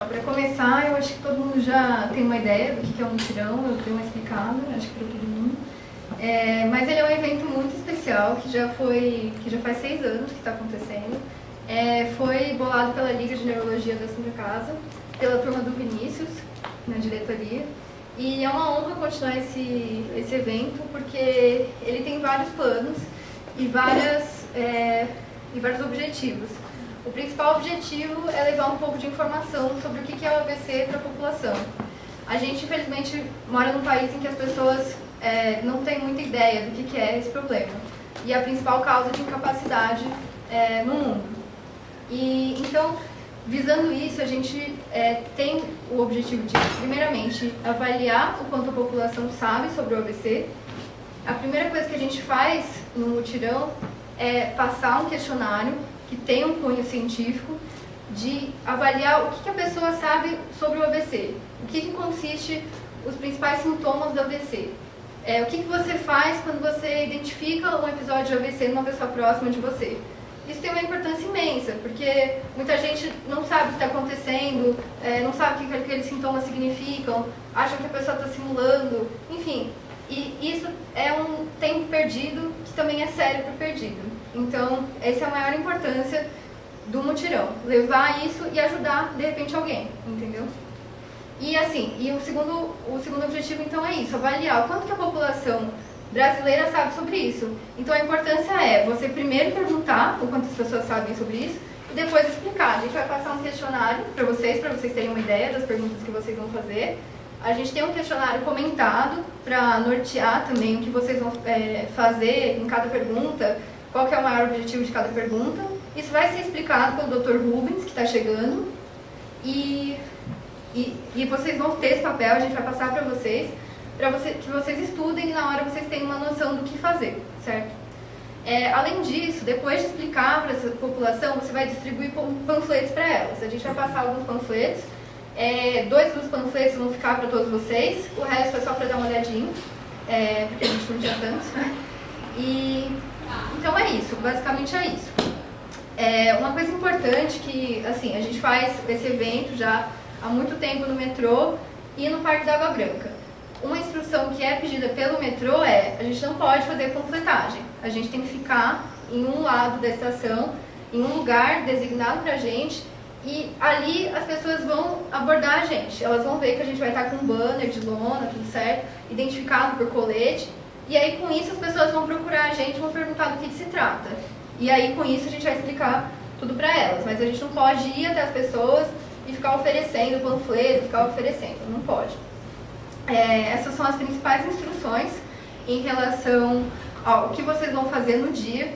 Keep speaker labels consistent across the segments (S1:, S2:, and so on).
S1: Para começar, eu acho que todo mundo já tem uma ideia do que é um mutirão, eu dei uma explicada, acho que para todo mundo. Mas ele é um evento muito especial, que já faz 6 anos que está acontecendo. Foi bolado pela Liga de Neurologia da Santa Casa, pela turma do Vinícius, na diretoria. E é uma honra continuar esse evento, porque ele tem vários planos e vários objetivos. O principal objetivo é levar um pouco de informação sobre o que é o AVC para a população. A gente, infelizmente, mora num país em que as pessoas não têm muita ideia do que é esse problema. E é a principal causa de incapacidade no mundo. E, então, visando isso, a gente tem o objetivo de, primeiramente, avaliar o quanto a população sabe sobre o AVC. A primeira coisa que a gente faz no mutirão é passar um questionário que tem um cunho científico de avaliar o que a pessoa sabe sobre o AVC, o que consiste os principais sintomas do AVC, o que você faz quando você identifica um episódio de AVC numa pessoa próxima de você. Isso tem uma importância imensa, porque muita gente não sabe o que está acontecendo, não sabe o que aqueles sintomas significam, acha que a pessoa está simulando, enfim. E isso é um tempo perdido que também é cérebro perdido. Então, essa é a maior importância do mutirão, levar isso e ajudar, de repente, alguém, entendeu? E assim, o segundo objetivo, então, é isso, avaliar o quanto que a população brasileira sabe sobre isso. Então, a importância é você primeiro perguntar o quanto as pessoas sabem sobre isso e depois explicar. A gente vai passar um questionário para vocês terem uma ideia das perguntas que vocês vão fazer. A gente tem um questionário comentado para nortear também o que vocês vão fazer em cada pergunta, qual que é o maior objetivo de cada pergunta. Isso vai ser explicado pelo Dr. Rubens, que está chegando, e vocês vão ter esse papel, a gente vai passar para vocês, que vocês estudem e na hora vocês tenham uma noção do que fazer, certo? Além disso, depois de explicar para essa população, você vai distribuir panfletos para elas. A gente vai passar alguns panfletos, 2 dos panfletos vão ficar para todos vocês, o resto é só para dar uma olhadinha, porque a gente não tinha tantos. Então é isso, basicamente é isso. Uma coisa importante que, assim, a gente faz esse evento já há muito tempo no metrô e no Parque da Água Branca. Uma instrução que é pedida pelo metrô a gente não pode fazer panfletagem. A gente tem que ficar em um lado da estação, em um lugar designado pra gente, e ali as pessoas vão abordar a gente. Elas vão ver que a gente vai estar com um banner de lona, tudo certo, identificado por colete. E aí, com isso, as pessoas vão procurar a gente, vão perguntar do que se trata. E aí, com isso, a gente vai explicar tudo para elas. Mas a gente não pode ir até as pessoas e ficar oferecendo panfleto, não pode. Essas são as principais instruções em relação ao que vocês vão fazer no dia.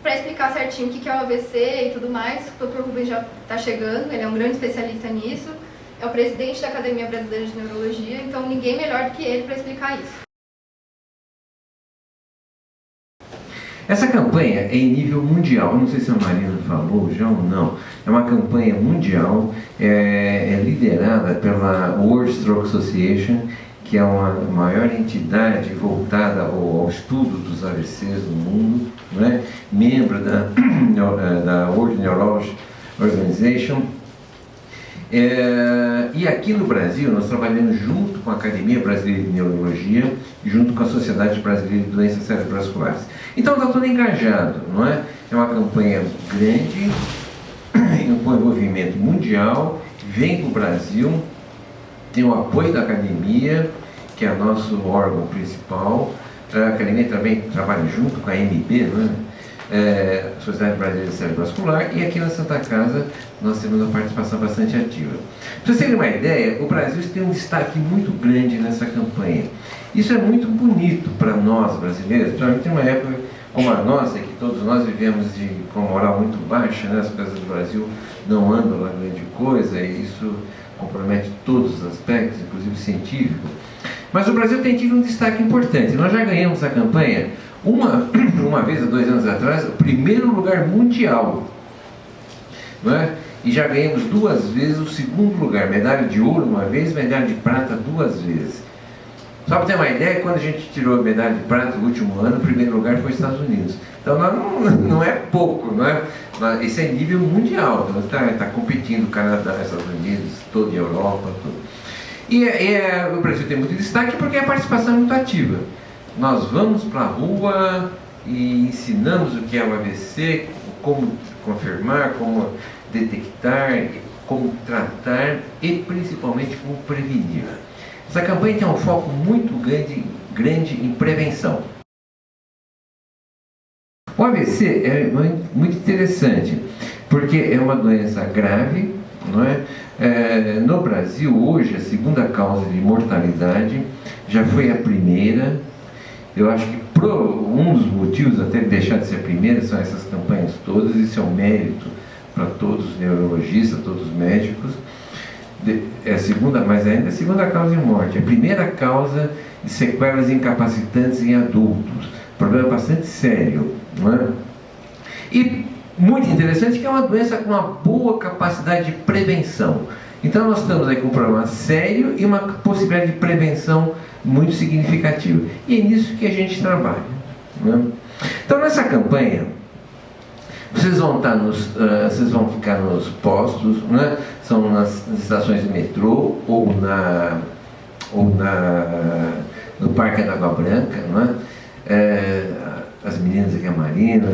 S1: Para explicar certinho o que é o AVC e tudo mais, o Dr. Rubens já está chegando, ele é um grande especialista nisso. É o presidente da Academia Brasileira de Neurologia, então ninguém melhor do que ele para explicar isso.
S2: Essa campanha é em nível mundial, não sei se a Marina falou já ou não, é uma campanha mundial, é liderada pela World Stroke Association, que é uma maior entidade voltada ao estudo dos AVCs no mundo, né? Membro da World Neurology Organization. E aqui no Brasil nós trabalhamos junto com a Academia Brasileira de Neurologia, junto com a Sociedade Brasileira de Doenças Cerebrovasculares. Então está tudo engajado, não é? É uma campanha grande, com envolvimento mundial, vem para o Brasil, tem o apoio da Academia, que é nosso órgão principal. A Academia também trabalha junto com a MB, não é? Sociedade Brasileira de Cerebrovascular, e aqui na Santa Casa nós temos uma participação bastante ativa. Para vocês terem uma ideia, o Brasil tem um destaque muito grande nessa campanha. Isso é muito bonito para nós brasileiros, principalmente em uma época como a nossa, que todos nós vivemos com moral muito baixa, né? As coisas do Brasil não andam lá grande coisa, e isso compromete todos os aspectos, inclusive científico. Mas o Brasil tem tido um destaque importante. Nós já ganhamos a campanha uma vez, há 2 anos atrás, o primeiro lugar mundial, não é? E já ganhamos 2 vezes o 2º lugar, medalha de ouro uma vez, medalha de prata 2 vezes. Só para ter uma ideia, quando a gente tirou a medalha de prata no último ano, o primeiro lugar foi os Estados Unidos. Então não é pouco, não é? Esse é nível mundial, então está competindo Canadá, Estados Unidos, toda a Europa, tudo. O Brasil tem muito destaque porque a participação é muito ativa. Nós vamos para a rua e ensinamos o que é o AVC, como confirmar, como detectar, como tratar e principalmente como prevenir. Essa campanha tem um foco muito grande em prevenção. O AVC é muito interessante, porque é uma doença grave, não é? No Brasil, hoje, a segunda causa de mortalidade já foi a primeira. Eu acho que um dos motivos até de deixar de ser a primeira são essas campanhas todas. Isso é um mérito para todos os neurologistas, todos os médicos. É a segunda, mas ainda é a segunda causa de morte. A primeira causa de sequelas incapacitantes em adultos. Problema bastante sério, não é? E muito interessante que é uma doença com uma boa capacidade de prevenção. Então nós estamos aí com um problema sério e uma possibilidade de prevenção muito significativa. E é nisso que a gente trabalha, né? Então nessa campanha, vocês vão ficar nos postos, né? São nas estações de metrô ou no Parque da Água Branca, né? As meninas aqui, a Marina,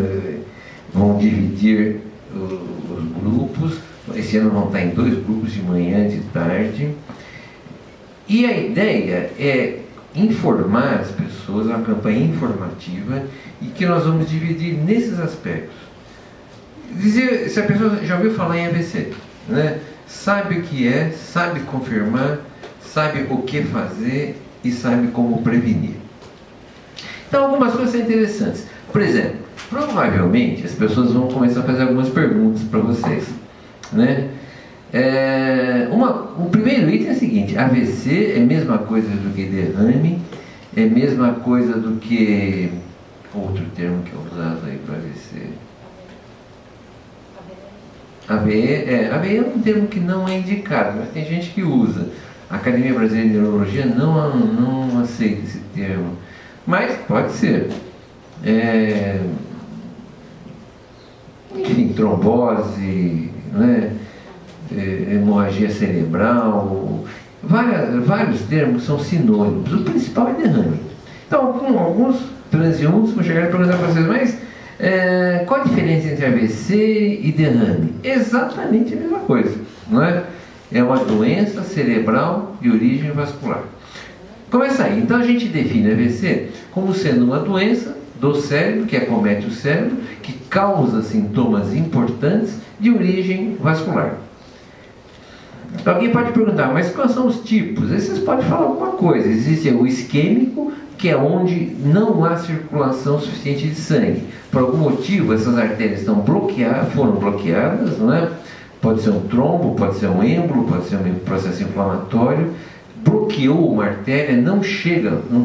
S2: vão dividir os grupos. Esse ano vão estar em 2 grupos, de manhã e de tarde. E a ideia é informar as pessoas, uma campanha informativa, e que nós vamos dividir nesses aspectos. Dizer se a pessoa já ouviu falar em AVC, né? Sabe o que é, sabe confirmar, sabe o que fazer e sabe como prevenir. Então, algumas coisas são interessantes. Por exemplo, provavelmente as pessoas vão começar a fazer algumas perguntas para vocês, né? O primeiro item é o seguinte: AVC é a mesma coisa do que derrame, é a mesma coisa do que outro termo que é usado aí para AVC. AVE é um termo que não é indicado, mas tem gente que usa. A Academia Brasileira de Neurologia não aceita esse termo, mas pode ser. Enfim, trombose, né? Hemorragia cerebral, vários termos são sinônimos. O principal é derrame. Então, com alguns transeuntes vão chegar e perguntar para vocês, mas qual a diferença entre AVC e derrame? Exatamente a mesma coisa, não é? É uma doença cerebral de origem vascular. Começa aí. Então a gente define AVC como sendo uma doença do cérebro, que acomete o cérebro, que causa sintomas importantes de origem vascular. Alguém pode perguntar, mas quais são os tipos? Aí vocês podem falar alguma coisa. Existe o isquêmico, que é onde não há circulação suficiente de sangue. Por algum motivo, essas artérias foram bloqueadas, não é? Pode ser um trombo, pode ser um êmbolo, pode ser um processo inflamatório. Bloqueou uma artéria, não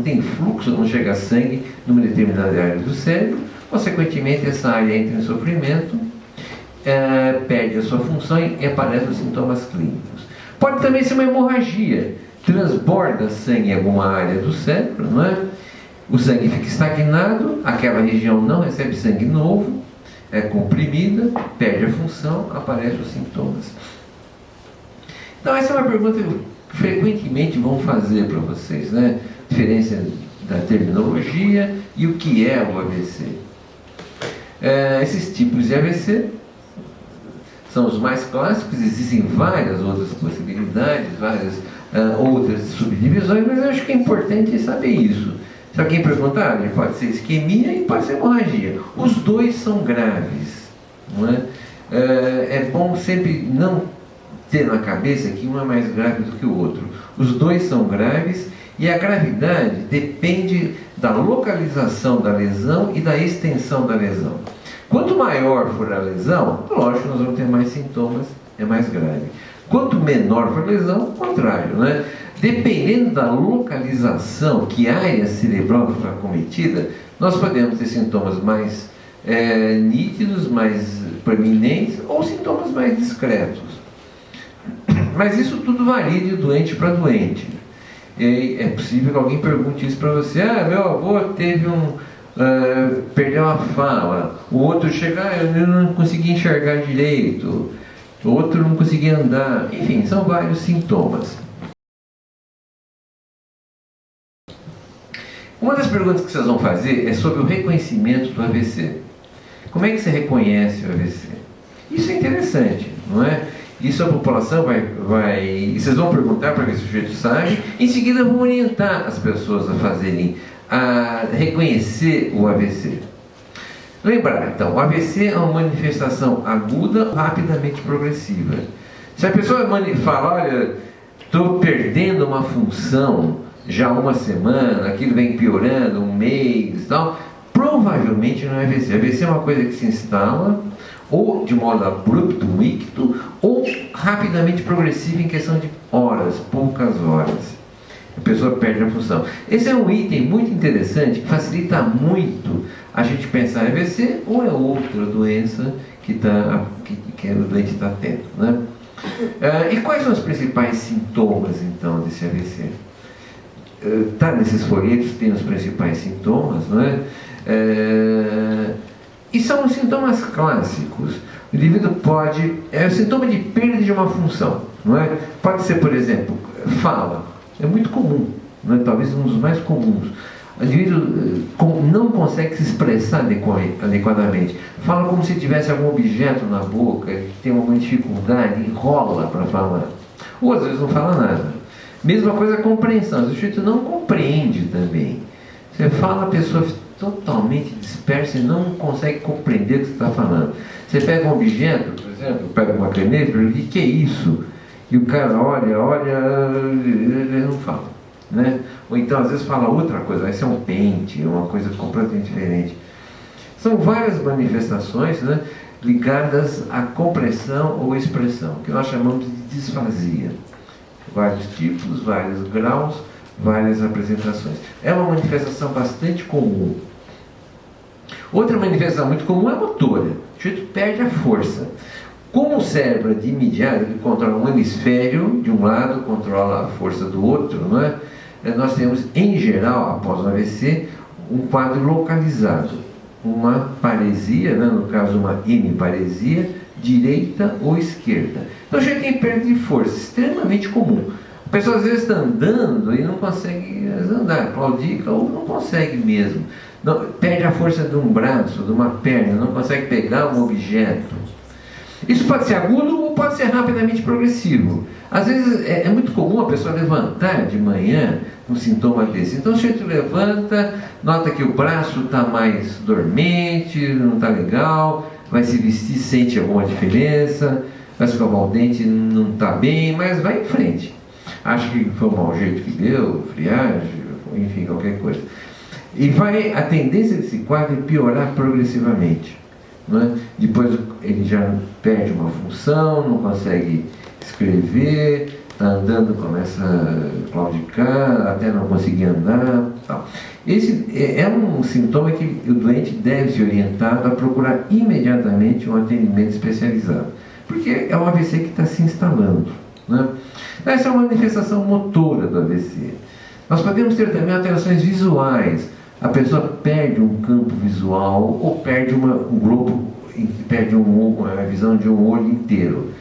S2: tem fluxo, não chega sangue numa determinada área do cérebro. Consequentemente, essa área entra em sofrimento, perde a sua função e aparecem os sintomas clínicos. Pode também ser uma hemorragia, transborda sangue em alguma área do cérebro, não é? O sangue fica estagnado, aquela região não recebe sangue novo, é comprimida, perde a função, aparecem os sintomas. Então essa é uma pergunta que frequentemente vão fazer para vocês, né? Diferença da terminologia e o que é o AVC. Esses tipos de AVC são os mais clássicos, existem várias outras possibilidades, várias outras subdivisões, mas eu acho que é importante saber isso. Se alguém perguntar, pode ser isquemia e pode ser hemorragia. Os dois são graves, não é? É bom sempre não ter na cabeça que um é mais grave do que o outro. Os dois são graves e a gravidade depende da localização da lesão e da extensão da lesão. Quanto maior for a lesão, lógico que nós vamos ter mais sintomas, é mais grave. Quanto menor for a lesão, o contrário, né? Dependendo da localização, que área cerebral foi acometida, nós podemos ter sintomas mais nítidos, mais proeminentes, ou sintomas mais discretos. Mas isso tudo varia de doente para doente. E é possível que alguém pergunte isso para você: meu avô teve perdeu a fala, o outro chega, eu não consegui enxergar direito, o outro não conseguia andar, enfim, são vários sintomas. Uma das perguntas que vocês vão fazer é sobre o reconhecimento do AVC. Como é que você reconhece o AVC? Isso é interessante, não é? Isso a população vai vocês vão perguntar para ver se o sujeito sabe, em seguida vão orientar as pessoas a reconhecer o AVC. Lembrar, então, o AVC é uma manifestação aguda, rapidamente progressiva. Se a pessoa fala, olha, estou perdendo uma função já há uma semana, aquilo vem piorando, um mês e tal, provavelmente não é AVC. AVC é uma coisa que se instala, ou de modo abrupto, um icto, ou rapidamente progressivo em questão de horas, poucas horas. A pessoa perde a função. Esse é um item muito interessante que facilita muito a gente pensar em AVC ou é outra doença que o doente está tendo, né? E quais são os principais sintomas, então, desse AVC? Está nesses folhetos, tem os principais sintomas, não é? E são os sintomas clássicos. O indivíduo é o sintoma de perda de uma função, não é? Pode ser, por exemplo, fala. É muito comum, não é? Talvez um dos mais comuns. O indivíduo não consegue se expressar adequadamente. Fala como se tivesse algum objeto na boca, que tem alguma dificuldade, enrola para falar. Ou às vezes não fala nada. Mesma coisa a compreensão. O sujeito não compreende também. Você fala, a pessoa totalmente dispersa e não consegue compreender o que você está falando. Você pega um objeto, por exemplo, pega uma caneta e pergunta, o que é isso? E o cara olha, ele não fala, né? Ou então às vezes fala outra coisa, vai ser um pente, uma coisa completamente diferente. São várias manifestações, né, ligadas à compreensão ou expressão, que nós chamamos de disfasia. Vários tipos, vários graus, várias apresentações. É uma manifestação bastante comum. Outra manifestação muito comum é motora. O sujeito perde a força. Como o cérebro de imediato ele controla um hemisfério de um lado, controla a força do outro, não é? Nós temos, em geral, após o AVC, um quadro localizado. Uma paresia, né? No caso uma hemiparesia, direita ou esquerda. Então já tem perda de força, extremamente comum. A pessoa às vezes está andando e não consegue andar, claudica ou não consegue mesmo. Não, perde a força de um braço, de uma perna, não consegue pegar um objeto. Isso pode ser agudo ou pode ser rapidamente progressivo. Às vezes é muito comum a pessoa levantar de manhã um sintoma desse. Então o sujeito levanta, nota que o braço está mais dormente, não está legal, vai se vestir, sente alguma diferença, vai escovar o dente, não está bem, mas vai em frente. Acha que foi um mau jeito que deu, friagem, enfim, qualquer coisa. E a tendência desse quadro é piorar progressivamente. Não é? Depois ele já perde uma função, não consegue escrever, está andando, começa a claudicar, até não conseguir andar. Tal. Esse é um sintoma que o doente deve ser orientado a procurar imediatamente um atendimento especializado, porque é um AVC que está se instalando. Né? Essa é uma manifestação motora do AVC. Nós podemos ter também alterações visuais. A pessoa perde um campo visual ou perde um globo, perde a visão de um olho inteiro.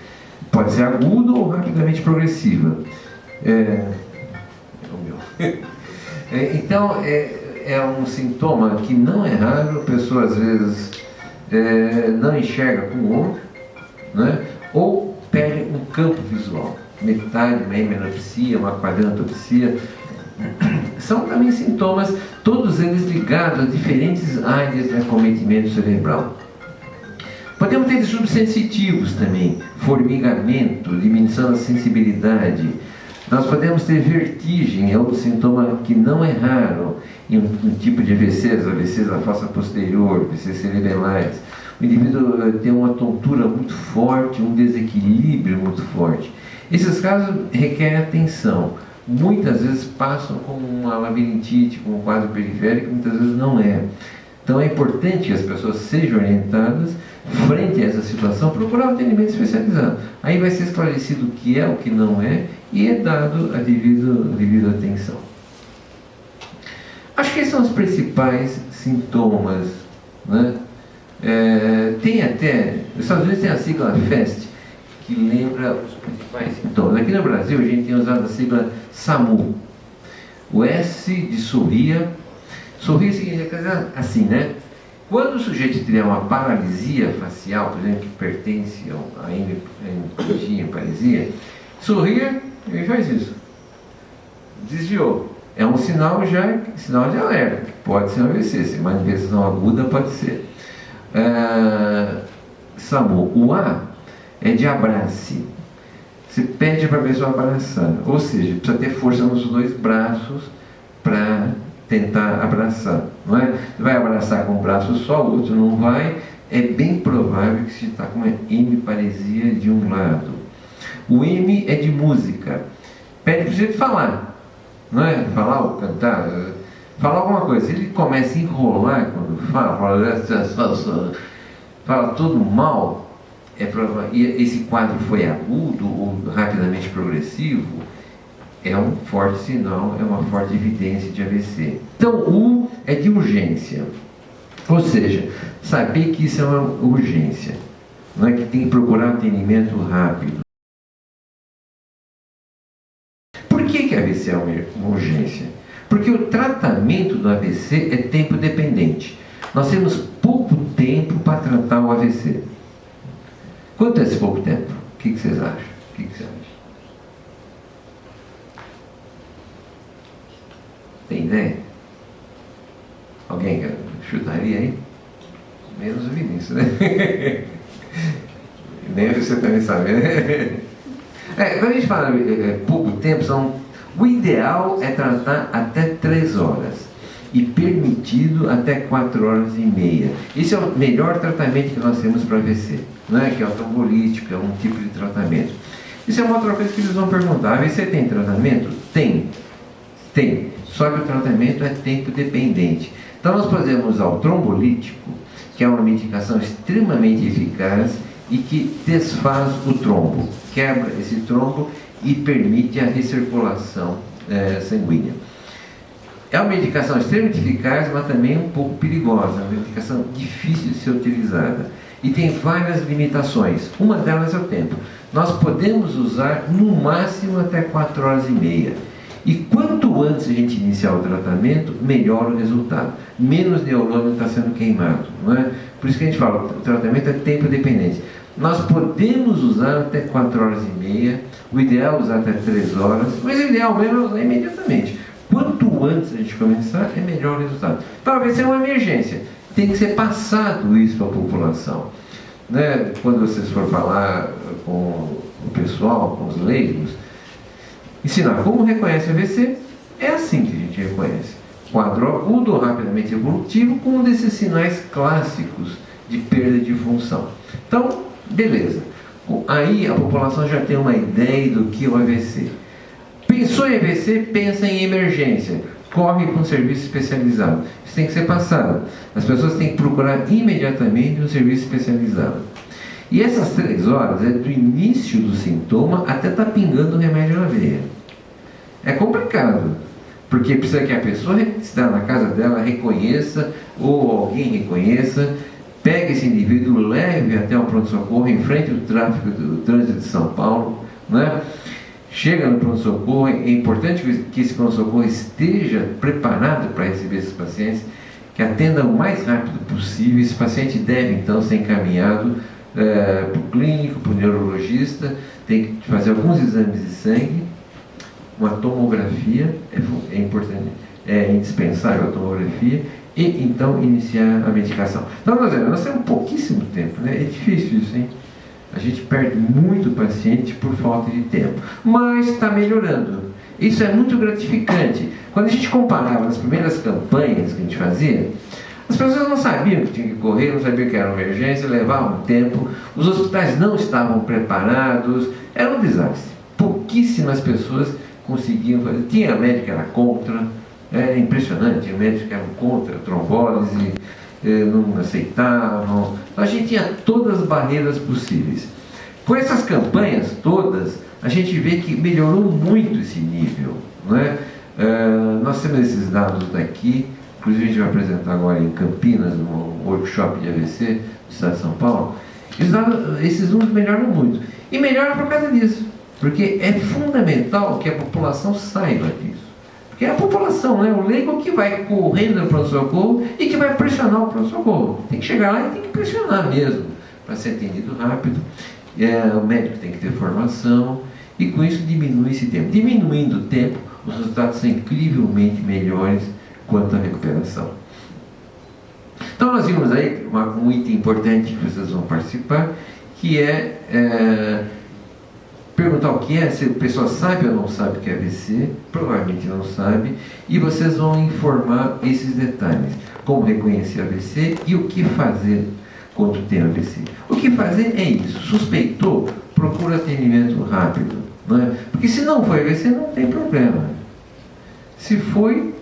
S2: Pode ser agudo ou rapidamente progressiva. Então, é um sintoma que não é raro. A pessoa às vezes não enxerga com o olho, né? Ou perde um campo visual. Metade, uma hemeropsia, uma quadrantopsia. São também sintomas, todos eles ligados a diferentes áreas de acometimento cerebral. Podemos ter distúrbios sensitivos também, formigamento, diminuição da sensibilidade. Nós podemos ter vertigem, é outro sintoma que não é raro em um tipo de AVCs, AVCs da fossa posterior, AVCs cerebrais. O indivíduo tem uma tontura muito forte, um desequilíbrio muito forte. Esses casos requerem atenção. Muitas vezes passam com uma labirintite, com um quadro periférico, muitas vezes não é. Então é importante que as pessoas sejam orientadas, frente a essa situação, procurar um atendimento especializado. Aí vai ser esclarecido o que é, o que não é, e é dado a devida atenção. Acho que esses são os principais sintomas, né? Tem até, os Estados Unidos tem a sigla FAST, que lembra os principais sintomas. Aqui no Brasil a gente tem usado a sigla SAMU. O S de sorria. Sorrir significa assim, né? Quando o sujeito tiver uma paralisia facial, por exemplo, que pertence a hemiparesia, sorrir, ele faz isso. Desviou. É um sinal sinal de alerta, que pode ser um AVC, se manifestação aguda pode ser. SAMU. O A é de abrace. Você pede para a pessoa abraçar, ou seja, precisa ter força nos dois braços para tentar abraçar, não é? Você vai abraçar com um braço só, o outro não vai, é bem provável que você está com uma hemiparesia de um lado. O M é de música. Pede para o sujeito falar, não é? Falar ou cantar, falar alguma coisa. Ele começa a enrolar quando fala tudo mal, e esse quadro foi agudo ou rapidamente progressivo, é um forte sinal, é uma forte evidência de AVC. Então, U é de urgência, ou seja, saber que isso é uma urgência, não é que tem que procurar atendimento rápido. Por que AVC é uma urgência? Porque o tratamento do AVC é tempo dependente. Nós temos pouco tempo para tratar o AVC. Quanto é esse pouco tempo? O que vocês acham? O que você acha? Tem ideia? Alguém chutaria aí? Menos o Vinícius, né? Nem você também sabe, né? Quando a gente fala pouco tempo, o ideal é tratar até 3 horas e permitido até 4 horas e meia. Esse é o melhor tratamento que nós temos para AVC, não é? Que é o trombolítico, é um tipo de tratamento. Isso é uma outra coisa que eles vão perguntar. AVC tem tratamento? Tem. Só que o tratamento é tempo dependente. Então nós podemos usar o trombolítico, que é uma medicação extremamente eficaz e que desfaz o trombo, quebra esse trombo e permite a recirculação sanguínea. É uma medicação extremamente eficaz, mas também um pouco perigosa, uma medicação difícil de ser utilizada. E tem várias limitações. Uma delas é o tempo. Nós podemos usar no máximo até 4 horas e meia. E quanto antes a gente iniciar o tratamento, melhor o resultado. Menos neurônio está sendo queimado, não é? Por isso que a gente fala, o tratamento é tempo dependente. Nós podemos usar até 4 horas e meia, o ideal é usar até 3 horas, mas o ideal mesmo é usar imediatamente. Quanto antes a gente começar, é melhor o resultado. Talvez seja uma emergência, tem que ser passado isso para a população, né? Quando vocês for falar com o pessoal, com os leigos, ensinar como reconhece AVC, é assim que a gente reconhece. Quadro agudo ou rapidamente evolutivo, com um desses sinais clássicos de perda de função. Então, beleza. Aí a população já tem uma ideia do que é o AVC. Pensou em AVC, pensa em emergência. Corre para um serviço especializado. Isso tem que ser passado. As pessoas têm que procurar imediatamente um serviço especializado. E essas 3 horas é do início do sintoma até estar pingando o remédio na veia. É complicado, porque precisa que a pessoa que está na casa dela reconheça, ou alguém reconheça, pegue esse indivíduo, leve até o pronto-socorro, enfrente o tráfego do trânsito de São Paulo, né? Chega no pronto-socorro, é importante que esse pronto-socorro esteja preparado para receber esses pacientes, que atenda o mais rápido possível. Esse paciente deve então ser encaminhado para o clínico, para o neurologista, tem que fazer alguns exames de sangue, uma tomografia, é importante, é indispensável a tomografia, e então iniciar a medicação. Então, nós temos pouquíssimo tempo, né? É difícil isso, hein? A gente perde muito paciente por falta de tempo, mas está melhorando. Isso é muito gratificante. Quando a gente comparava nas primeiras campanhas que a gente fazia, as pessoas não sabiam que tinha que correr, não sabiam que era uma emergência, levavam tempo, os hospitais não estavam preparados, era um desastre. Pouquíssimas pessoas conseguiam fazer. Tinha médico que era contra, é impressionante, tinha médicos que eram contra a trombólise, não aceitavam. A gente tinha todas as barreiras possíveis. Com essas campanhas todas, a gente vê que melhorou muito esse nível, não é? Nós temos esses dados daqui, inclusive a gente vai apresentar agora em Campinas, no workshop de AVC do Estado de São Paulo, esses números melhoram muito. E melhoram por causa disso, porque é fundamental que a população saiba disso. Porque é a população, né, o leigo que vai correndo no pronto-socorro e que vai pressionar o pronto-socorro. Tem que chegar lá e tem que pressionar mesmo, para ser atendido rápido. O médico tem que ter formação, e com isso diminui esse tempo. Diminuindo o tempo, os resultados são incrivelmente melhores quanto à recuperação. Então nós vimos aí um item importante que vocês vão participar, que é perguntar o que é, se a pessoa sabe ou não sabe o que é AVC, provavelmente não sabe, e vocês vão informar esses detalhes, como reconhecer AVC e o que fazer quando tem AVC. O que fazer é isso, suspeitou, procura atendimento rápido, não é? Porque se não foi AVC, não tem problema. Se foi,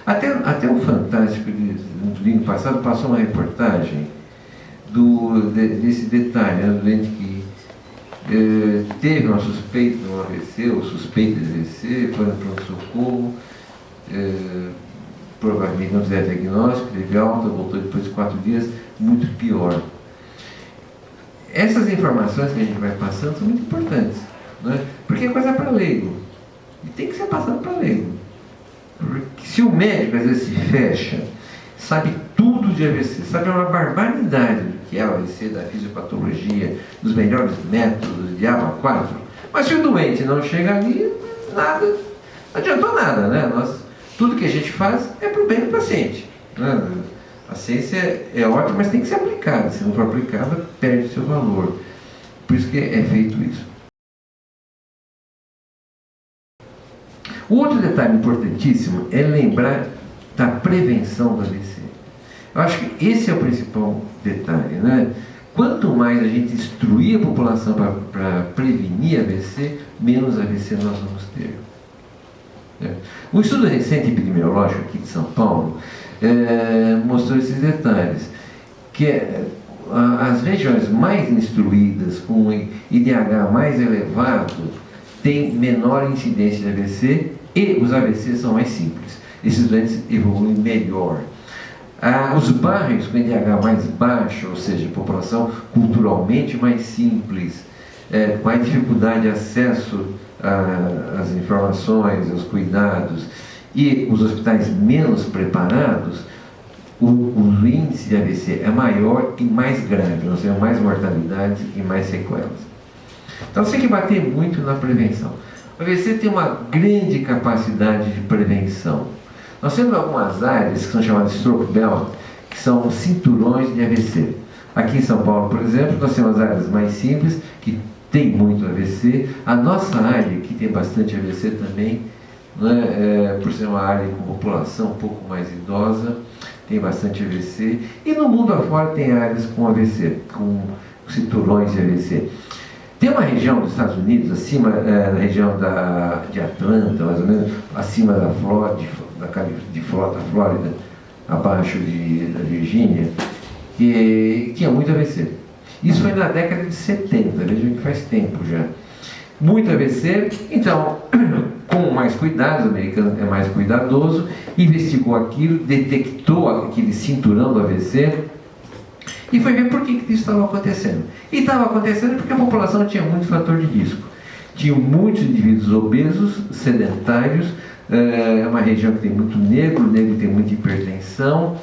S2: até o Fantástico, no domingo passado, passou uma reportagem desse detalhe, né, do doente que teve uma suspeita de um AVC, ou suspeita de AVC, foi no pronto-socorro, provavelmente não fizeram diagnóstico, teve alta, voltou depois de 4 dias, muito pior. Essas informações que a gente vai passando são muito importantes, né? Porque é coisa para leigo, e tem que ser passado para leigo. Porque se o médico às vezes se fecha, sabe tudo de AVC, sabe uma barbaridade do que é o AVC, da fisiopatologia, dos melhores métodos, de ABA 4, mas se o doente não chega ali, nada, não adiantou nada, né? Tudo que a gente faz é para o bem do paciente, né? A ciência é ótima, mas tem que ser aplicada. Se não for aplicada, perde seu valor. Por isso que é feito isso. O outro detalhe importantíssimo é lembrar da prevenção do AVC. Eu acho que esse é o principal detalhe, né? Quanto mais a gente instruir a população para prevenir AVC, menos AVC nós vamos ter. Um estudo recente epidemiológico aqui de São Paulo mostrou esses detalhes, que as regiões mais instruídas, com IDH mais elevado, têm menor incidência de AVC e os AVCs são mais simples. Esses doentes evoluem melhor. Os bairros com IDH mais baixo, ou seja, população culturalmente mais simples, com mais dificuldade de acesso às informações, aos cuidados, e os hospitais menos preparados, o índice de AVC é maior e mais grave, nós temos mais mortalidade e mais sequelas. Então você tem que bater muito na prevenção. O AVC tem uma grande capacidade de prevenção. Nós temos algumas áreas que são chamadas stroke belt, que são cinturões de AVC. Aqui em São Paulo, por exemplo, nós temos as áreas mais simples, que tem muito AVC. A nossa área, que tem bastante AVC também, né, por ser uma área com população um pouco mais idosa, tem bastante AVC. E no mundo afora tem áreas com AVC, com cinturões de AVC. Tem uma região dos Estados Unidos, acima da região de Atlanta, mais ou menos, acima da Flórida, abaixo da Virgínia, que tinha muito AVC. Isso foi na década de 70, vejam que faz tempo já. Muito AVC, então, com mais cuidados, o americano é mais cuidadoso, investigou aquilo, detectou aquele cinturão do AVC e foi ver por que isso estava acontecendo. E estava acontecendo porque a população tinha muito fator de risco. Tinha muitos indivíduos obesos, sedentários, é uma região que tem muito negro, o negro tem muita hipertensão,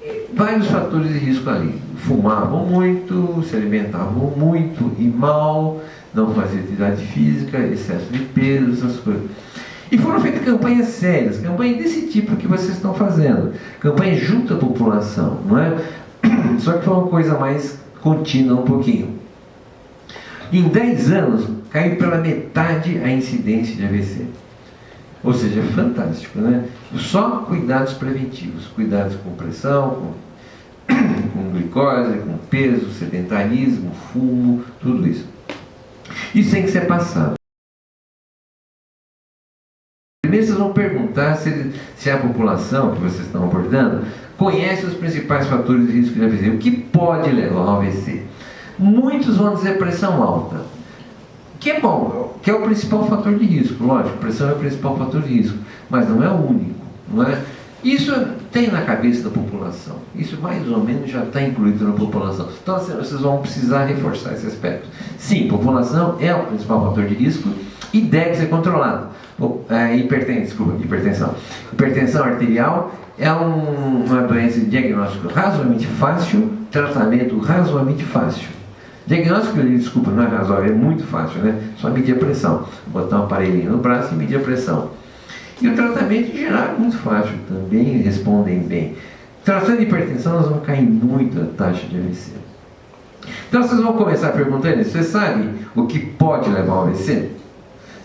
S2: e vários fatores de risco ali. Fumavam muito, se alimentavam muito e mal, não faziam atividade física, excesso de peso, essas coisas. E foram feitas campanhas sérias, campanhas desse tipo que vocês estão fazendo, campanhas junto à população, não é? Só que foi uma coisa mais contínua um pouquinho. Em 10 anos, caiu pela metade a incidência de AVC. Ou seja, é fantástico, né? Só cuidados preventivos, cuidados com pressão, com glicose, com peso, sedentarismo, fumo, tudo isso. Isso tem que ser passado. Primeiro vocês vão perguntar se a população que vocês estão abordando conhece os principais fatores de risco de AVC. O que pode levar ao AVC? Muitos vão dizer pressão alta, que é bom, que é o principal fator de risco. Lógico, pressão é o principal fator de risco, mas não é o único, não é? Isso tem na cabeça da população, isso mais ou menos já está incluído na população. Então vocês vão precisar reforçar esse aspecto. Sim, população é o principal fator de risco e deve ser controlado. Hipertensão. Hipertensão arterial é uma doença de diagnóstico razoavelmente fácil, tratamento razoavelmente fácil. Diagnóstico, desculpa, não é razoável, é muito fácil, né? Só medir a pressão, botar um aparelhinho no braço e medir a pressão. E o tratamento em geral é muito fácil, também respondem bem. Tratando de hipertensão, nós vamos cair muito a taxa de AVC. Então vocês vão começar perguntando, você sabe o que pode levar ao AVC?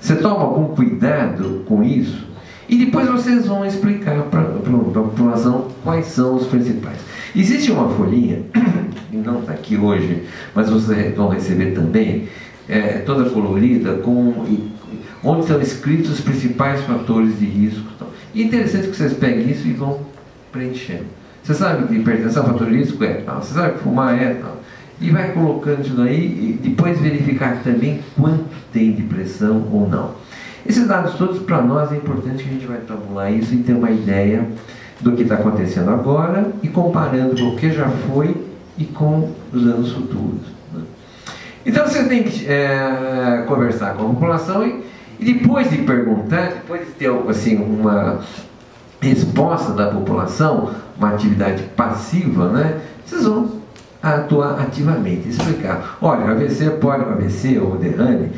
S2: Você toma algum cuidado com isso? E depois vocês vão explicar para a população quais são os principais. Existe uma folhinha, que não está aqui hoje, mas vocês vão receber também, toda colorida, onde estão escritos os principais fatores de risco. E é interessante que vocês peguem isso e vão preenchendo. Você sabe que hipertensão, fator de risco é tal, você sabe que fumar é tal. E vai colocando isso daí e depois verificar também quanto tem de pressão ou não. Esses dados todos, para nós, é importante que a gente vai tabular isso e ter uma ideia do que está acontecendo agora e comparando com o que já foi e com os anos futuros. Então, você tem que conversar com a população e depois de perguntar, depois de ter assim, uma resposta da população, uma atividade passiva, né, vocês vão atuar ativamente, explicar. Olha, o AVC pode, o AVC ou o derrame,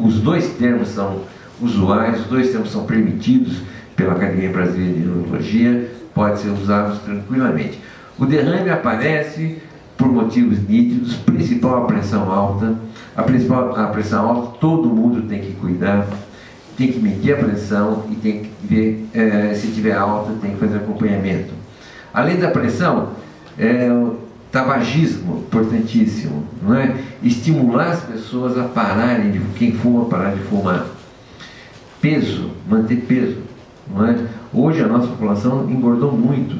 S2: os dois termos são usuais, os dois termos são permitidos pela Academia Brasileira de Neurologia, pode ser usados tranquilamente. O derrame aparece por motivos nítidos, principal a pressão alta. A pressão alta todo mundo tem que cuidar, tem que medir a pressão e tem que ver, se tiver alta, tem que fazer acompanhamento. Além da pressão, o tabagismo, importantíssimo, não é? Estimular as pessoas a pararem, quem fuma, parar de fumar. Peso, manter peso, não é? Hoje a nossa população engordou muito,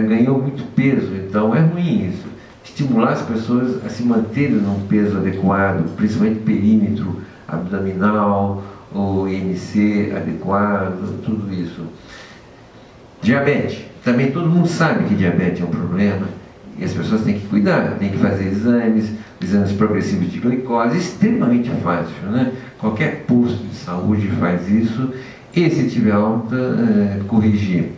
S2: ganhou muito peso, então é ruim isso. Estimular as pessoas a se manterem num peso adequado, principalmente perímetro abdominal, o IMC adequado, tudo isso. Diabetes. Também todo mundo sabe que diabetes é um problema e as pessoas têm que cuidar, têm que fazer exames progressivos de glicose, extremamente fácil, né? Qualquer posto de saúde faz isso e se tiver alta, corrigir.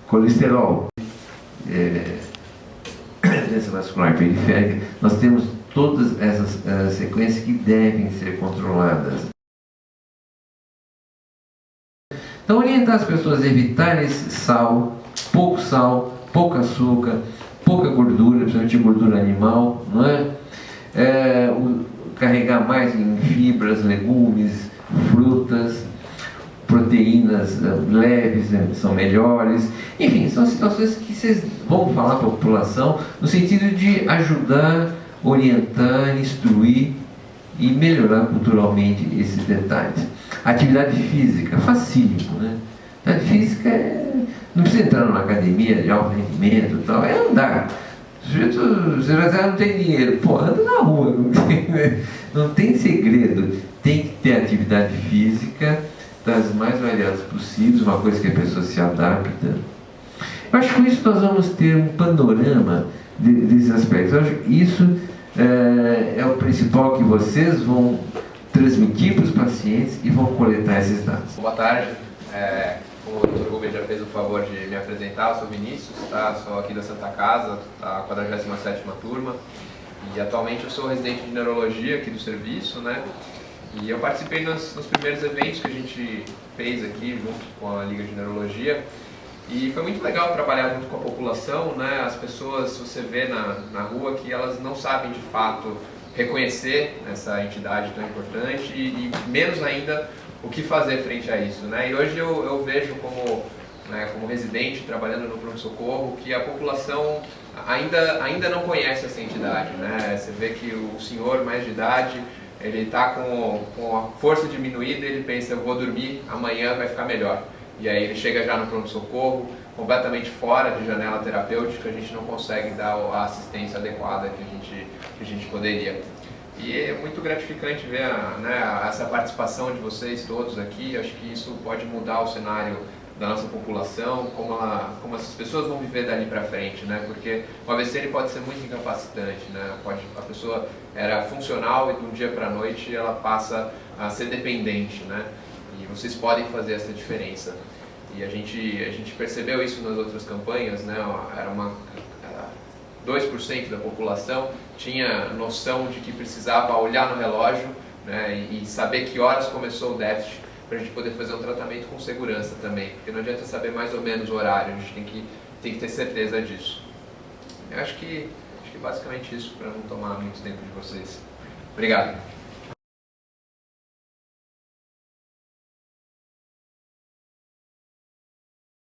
S2: Colesterol, doença vascular periférica, nós temos todas essas sequências que devem ser controladas. Então, orientar as pessoas a evitarem sal, pouco açúcar, pouca gordura, principalmente gordura animal, não é? Carregar mais em fibras, legumes, frutas, proteínas leves são melhores. Enfim, são situações que vocês vão falar para a população no sentido de ajudar, orientar, instruir e melhorar culturalmente esses detalhes. Atividade física, facílimo, né? Atividade física não precisa entrar numa academia de alto rendimento e tal, é andar. Você vai dizer, não tem dinheiro, pô, anda na rua, não tem segredo, tem que ter atividade física das mais variadas possíveis, uma coisa que a pessoa se adapta. Eu acho que com isso nós vamos ter um panorama desses aspectos. Eu acho que isso é o principal que vocês vão transmitir para os pacientes e vão coletar esses dados.
S3: Boa tarde. Como o Dr. Rubens já fez o favor de me apresentar, eu sou Vinícius, tá? Sou aqui da Santa Casa, da 47ª turma, e atualmente eu sou residente de neurologia aqui do serviço, né? E eu participei nos primeiros eventos que a gente fez aqui junto com a Liga de Neurologia, e foi muito legal trabalhar junto com a população, né? As pessoas, você vê na rua que elas não sabem de fato reconhecer essa entidade tão importante e menos ainda o que fazer frente a isso, né? E hoje eu vejo como residente trabalhando no pronto-socorro que a população ainda não conhece essa entidade, né? Você vê que o senhor mais de idade, ele está com a força diminuída, ele pensa, eu vou dormir, amanhã vai ficar melhor. E aí ele chega já no pronto-socorro, completamente fora de janela terapêutica, a gente não consegue dar a assistência adequada que a gente poderia. E é muito gratificante ver essa participação de vocês todos aqui. Acho que isso pode mudar o cenário da nossa população, como essas pessoas vão viver dali para frente, né? Porque o AVC ele pode ser muito incapacitante, né? A pessoa era funcional e de um dia para a noite ela passa a ser dependente, né? E vocês podem fazer essa diferença. E a gente percebeu isso nas outras campanhas, né? Era 2% da população tinha noção de que precisava olhar no relógio, né, e saber que horas começou o déficit para a gente poder fazer um tratamento com segurança também, porque não adianta saber mais ou menos o horário, a gente tem que ter certeza disso. Eu acho que basicamente isso, para não tomar muito tempo de vocês. Obrigado.